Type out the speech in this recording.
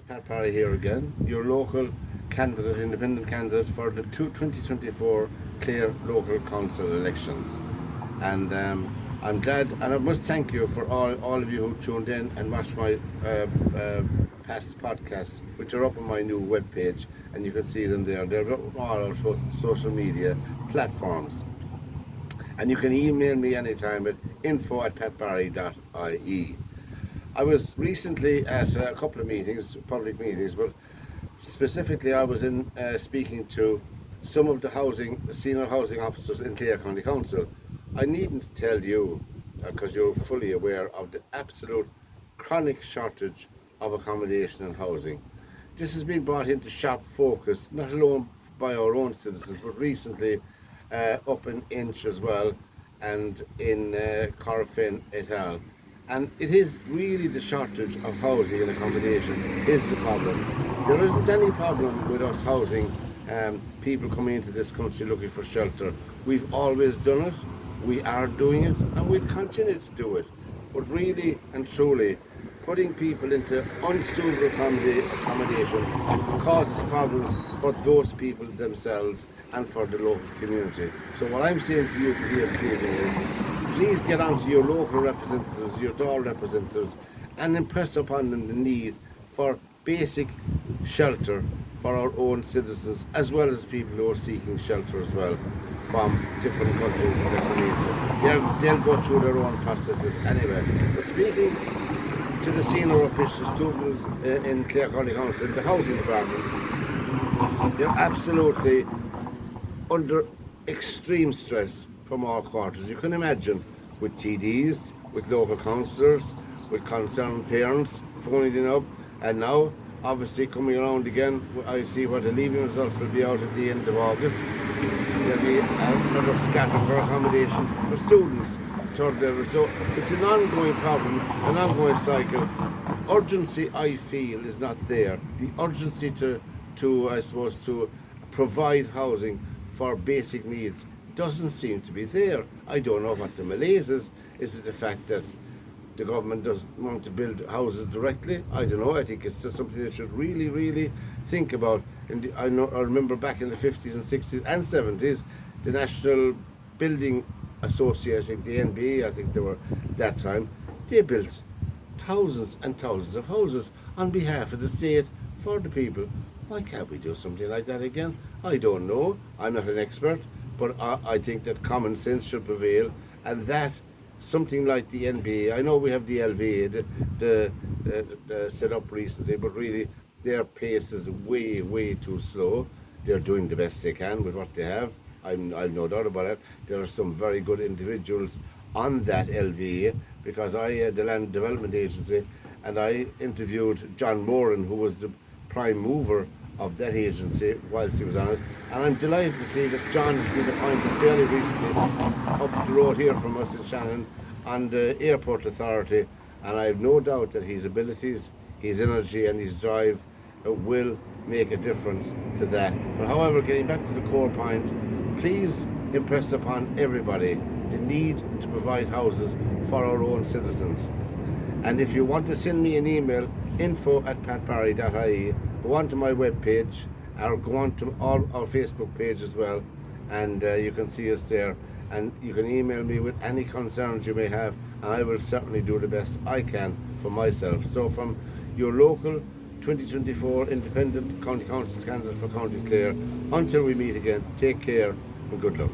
Pat Parry here again, your local candidate, independent candidate for the 2024 Clare Local Council elections. And I'm glad, and I must thank you for all of you who tuned in and watched my past podcasts, which are up on my new webpage, and you can see them there. They're up on all our social media platforms. And you can email me anytime at info@patbarry.ie. I was recently at a couple of meetings, public meetings, but specifically I was in speaking to some of the senior housing officers in Clare County Council. I needn't tell you, because you're fully aware of the absolute chronic shortage of accommodation and housing. This has been brought into sharp focus, not alone by our own citizens, but recently up in Inch as well, and in Corofin et al. And it is really the shortage of housing and accommodation is the problem. There isn't any problem with us housing people coming into this country looking for shelter. We've always done it, we are doing it, and we'll continue to do it. But really and truly, putting people into unsuitable accommodation causes problems for those people themselves and for the local community. So what I'm saying to you here this evening is, please get on to your local representatives, your Dáil representatives, and impress upon them the need for basic shelter for our own citizens, as well as people who are seeking shelter as well from different countries that they're coming into. They'll go through their own processes anyway. But speaking to the senior officials, two of those in Clare County Council, the housing department, they're absolutely under extreme stress from all quarters. You can imagine, with TDs, with local councillors, with concerned parents phoning it up, and now obviously coming around again, I see where the leaving results will be out at the end of August. There'll be another scatter for accommodation for students, third level. So it's an ongoing problem, an ongoing cycle. Urgency, I feel, is not there. The urgency to provide housing for basic needs doesn't seem to be there. I don't know what the malaise is. Is it the fact that the government doesn't want to build houses directly? I don't know. I think it's just something they should really, really think about. I remember back in the 50s and 60s and 70s, the National Building Association, the NBA, I think they were that time, they built thousands and thousands of houses on behalf of the state for the people. Why can't we do something like that again? I don't know. I'm not an expert, but I think that common sense should prevail, and that something like the NBA, I know we have the LVA, the set up recently, but really their pace is way, way too slow. They're doing the best they can with what they have. I've no doubt about it. There are some very good individuals on that LVA, because I had the Land Development Agency, and I interviewed John Moran, who was the prime mover of that agency whilst he was on it, and I'm delighted to see that John has been appointed fairly recently up the road here from us in Shannon on the Airport Authority, and I have no doubt that his abilities, his energy and his drive will make a difference to that. But however, getting back to the core point, please impress upon everybody the need to provide houses for our own citizens. And if you want to send me an email, info@patbarry.ie, go on to my webpage, or go on to all our Facebook page as well, and you can see us there, and you can email me with any concerns you may have, and I will certainly do the best I can for myself. So from your local 2024 Independent County Council candidate for County Clare, until we meet again, take care and good luck.